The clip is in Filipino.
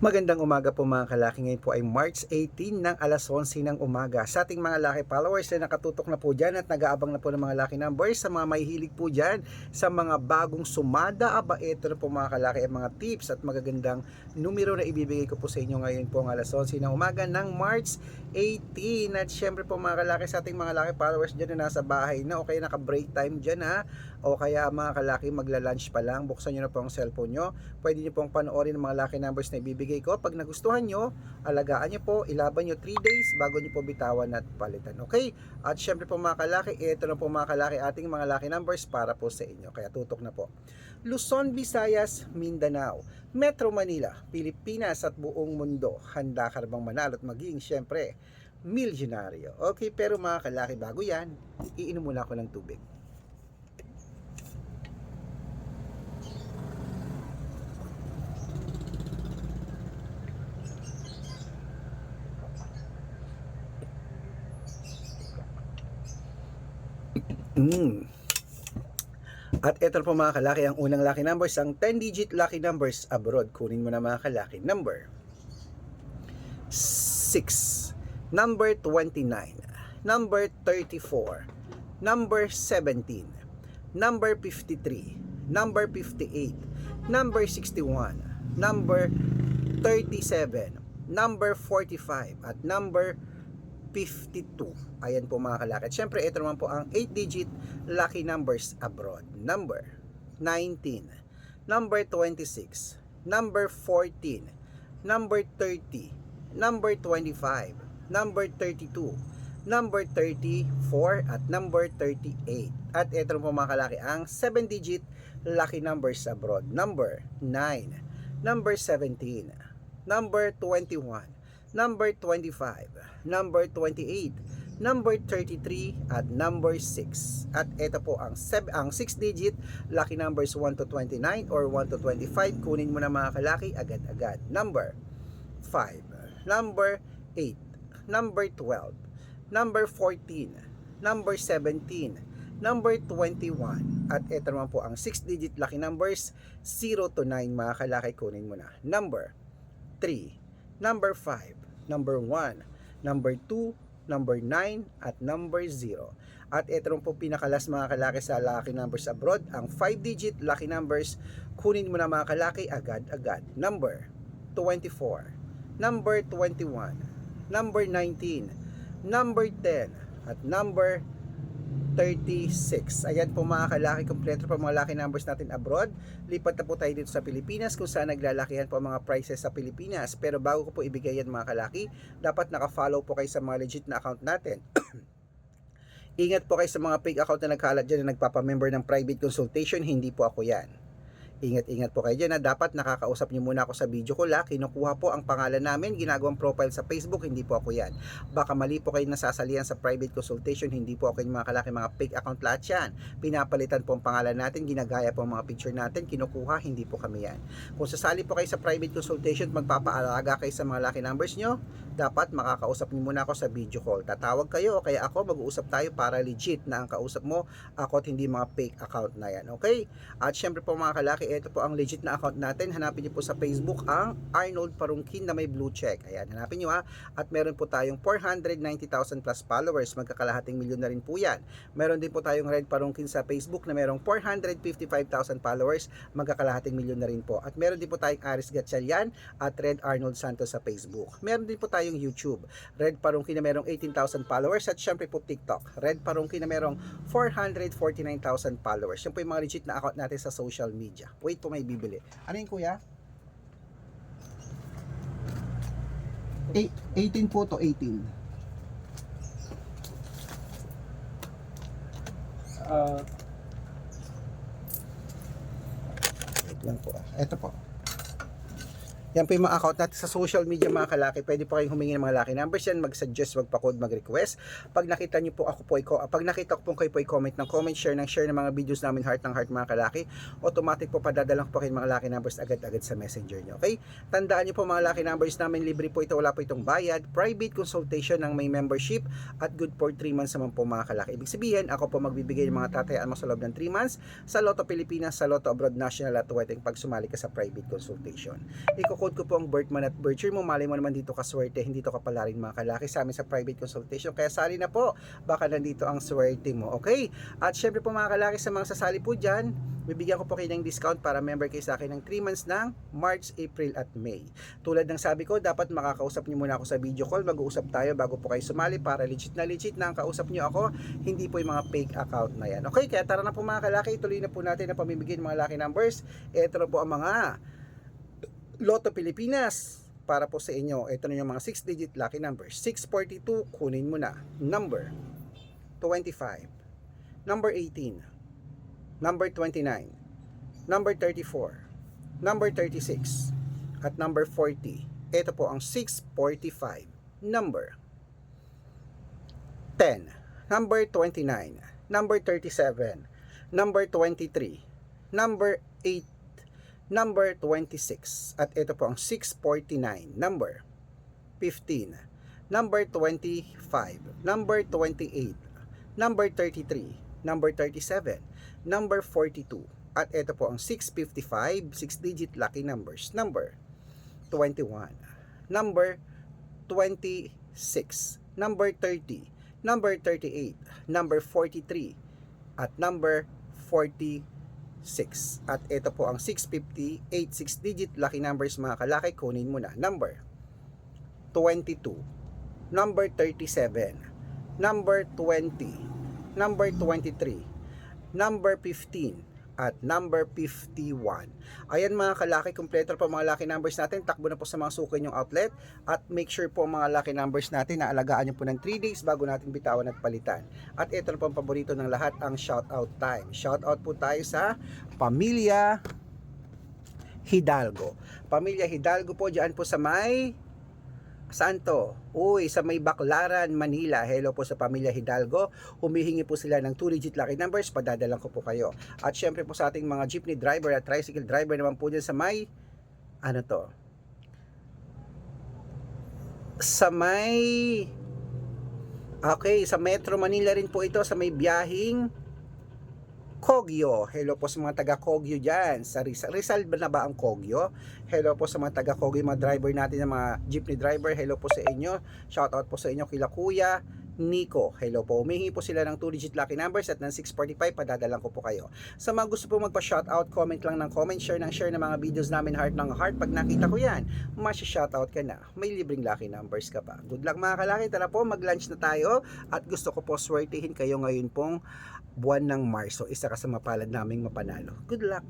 Magandang umaga po mga kalaki. Ngayon po ay March 18 ng alas 11 ng umaga. Sa ating mga laki followers na nakatutok na po dyan at nag-aabang na po ng mga laki numbers, sa mga mahihilig po dyan, sa mga bagong sumada, ito na po mga kalaki ang mga tips at magagandang numero na ibibigay ko po sa inyo ngayon po ang alas 11 ng umaga ng March 18. At syempre po mga kalaki, sa ating mga laki followers dyan na nasa bahay na o kaya naka-break time dyan o kaya mga kalaki magla-lunch pa lang, buksan nyo na po ang cellphone nyo. Pwede nyo pong panoorin ang mga laki numbers na ibibigay ko. Pag nagustuhan nyo, alagaan nyo po, ilaban nyo 3 days bago nyo po bitawan at palitan. Okay? At syempre po mga kalaki, ito na po mga kalaki ating mga laki numbers para po sa inyo. Kaya tutok na po. Luzon, Visayas, Mindanao, Metro Manila, Pilipinas at buong mundo. Handa ka na bang manalo at maging syempre milyonaryo? Okay, pero mga kalaki, bago yan, iinom muna ako ng tubig. At ito po mga kalaki, ang unang lucky numbers, ang 10-digit lucky numbers abroad. Kunin mo na mga kalaki. Number 6, number 29, number 34, number 17, number 53, number 58, number 61, number 37, number 45, at number 52. Ayan po mga kalaki. At syempre ito naman po ang 8-digit lucky numbers abroad. Number 19, number 26, number 14, number 30, number 25, number 32, number 34, at number 38. At ito naman po mga kalaki ang 7-digit lucky numbers abroad. Number 9, number 17, number 21, number 25, number 28, number 33, at number 6. At ito po ang 6-digit lucky numbers 1 to 29 or 1 to 25. Kunin mo na mga kalaki agad-agad. Number 5, number 8, number 12, number 14, number 17, number 21. At ito naman po ang 6-digit lucky numbers 0 to 9 mga kalaki. Kunin mo na. Number 3, number 5, number 1, number 2, number 9, at number 0. At ito rin po pinakalas mga kalaki sa lucky numbers abroad, ang 5-digit lucky numbers. Kunin mo na mga kalaki agad-agad. Number 24, number 21, number 19, number 10, at number 36. Ayan po mga kalaki, kompleto po mga lucky numbers natin abroad. Lipat na po tayo dito sa Pilipinas kung saan naglalakihan po mga prices sa Pilipinas. Pero bago ko po ibigay yan mga kalaki, dapat naka-follow po kayo sa mga legit na account natin. Ingat po kayo sa mga fake account na nagkalat dyan na nagpapamember ng private consultation. Hindi po ako yan. Ingat-ingat po kayo dyan dapat nakakausap nyo muna ako sa video ko. Kinukuha po ang pangalan namin, ginagawang profile sa Facebook, hindi po ako yan. Baka mali po kayo nasasalihan sa private consultation, hindi po ako yung mga kalaki, mga fake account lahat yan. Pinapalitan po ang pangalan natin, ginagaya po ang mga picture natin, kinukuha, hindi po kami yan. Kung sasali po kayo sa private consultation, magpapaalaga kayo sa mga lucky numbers nyo, dapat makakausap nyo muna ako sa video call. Tatawag kayo o kaya ako, mag-uusap tayo para legit na ang kausap mo ako at hindi mga fake account na yan. Okay? At syempre po mga kalaki, ito po ang legit na account natin. Hanapin niyo po sa Facebook ang Arnold Parungkin na may blue check. Ayan, hanapin niyo At meron po tayong 490,000 plus followers. Magkakalahating milyon na rin po yan. Meron din po tayong Red Parungkin sa Facebook na merong 455,000 followers. Magkakalahating milyon na rin po. At meron din po tayong Aris Gatchalian at Red Arnold Santos sa Facebook. Meron din po tayong YouTube. Red Parungkin na merong 18,000 followers. At syempre po TikTok. Red Parungkin na merong 449,000 followers. Yan po yung mga legit na account natin sa social media. Wait po, may bibili. Ano yun kuya? 18 po to 18. Wait lang po. Ito po. Yan po yung mga account natin sa social media mga kalaki. Pwede po kayong humingi ng mga lucky numbers yan, mag-suggest, magpa-code, mag-request. Pag nakita nyo po ako po, pag nakita ko po kayo po comment ng comment, share ng mga videos namin heart ng heart mga kalaki, automatic po padadalang po kayo mga lucky numbers agad-agad sa messenger nyo. Okay? Tandaan nyo po mga lucky numbers namin, libre po ito, wala po itong bayad, private consultation ng may membership at good for 3 months naman po mga kalaki. Ibig sabihin, ako po magbibigay ng mga tatayaan mo sa loob ng 3 months sa Lotto Pilipinas, sa Lotto Abroad National at Wedding pag sumali ka sa private consultation. code ko po ang birth month at birth year mo. Malay mo naman dito ka swerte, hindi to kapala rin mga kalaki sa amin sa private consultation. Kaya sali na po, baka nandito ang swerte mo. Okay? At syempre po mga kalaki, sa mga sasali po dyan, bibigyan ko po kayo ng discount para member kayo sa akin ng 3 months ng March, April at May. Tulad ng sabi ko, dapat makakausap niyo muna ako sa video call, mag-uusap tayo bago po kayo sumali para legit na ang kausap niyo ako, hindi po yung mga fake account na yan. Okay, kaya tara na po mga kalaki, tuloy na po natin ang pamimigay ng mga lucky numbers. Ito na po ang mga Lotto Pilipinas para po sa inyo. Ito na yung mga 6-digit lucky numbers. 642, kunin mo na. Number 25, number 18, number 29, number 34, number 36, at number 40. Ito po ang 645. Number 10, number 29, number 37, number 23, number 8, number 26, at ito po ang 649. Number 15, number 25, number 28, number 33, number 37, number 42, at ito po ang 655, 6-digit lucky numbers. Number 21, number 26, number 30, number 38, number 43, at number 46. At ito po ang 658, 6-digit lucky numbers mga kalaki, kunin mo na. Number 22, number 37, number 20, number 23, number 15, at number 51. Ayan mga kalaki, kompleto po mga lucky numbers natin. Takbo na po sa mga suki nyong outlet, at make sure po mga lucky numbers natin na alagaan nyo po ng 3 days bago natin bitawan at palitan. At ito na po ang paborito ng lahat, ang shoutout time. Shoutout po tayo sa Pamilya Hidalgo. Pamilya Hidalgo po, dyan po sa may Santo, sa may Baclaran, Manila. Hello po sa Pamilya Hidalgo. Humihingi po sila ng 2-digit lucky numbers, padadalan ko po kayo. At syempre po sa ating mga jeepney driver at tricycle driver naman po dyan sa may, sa Metro Manila rin po ito, sa may biyahing Kogyo. Hello po sa mga taga Kogyo dyan. Sa Rizal ba na ba ang Kogyo? Hello po sa mga taga Kogyo, mga driver natin, ng mga jeepney driver. Hello po sa inyo. Shoutout po sa inyo kila Kuya Nico. Hello po. Humihingi po sila ng 2-digit lucky numbers at ng 645, padadalan ko po kayo. Sa mga gusto po magpa-shoutout, comment lang ng comment, share ng mga videos namin, heart ng heart. Pag nakita ko yan, masya-shoutout ka na. May libreng lucky numbers ka pa. Good luck mga kalaki. Tara po, mag-lunch na tayo. At gusto ko po swertihin kayo ngayon pong buwan ng Marso. Isa ka sa mapalad naming mapanalo. Good luck!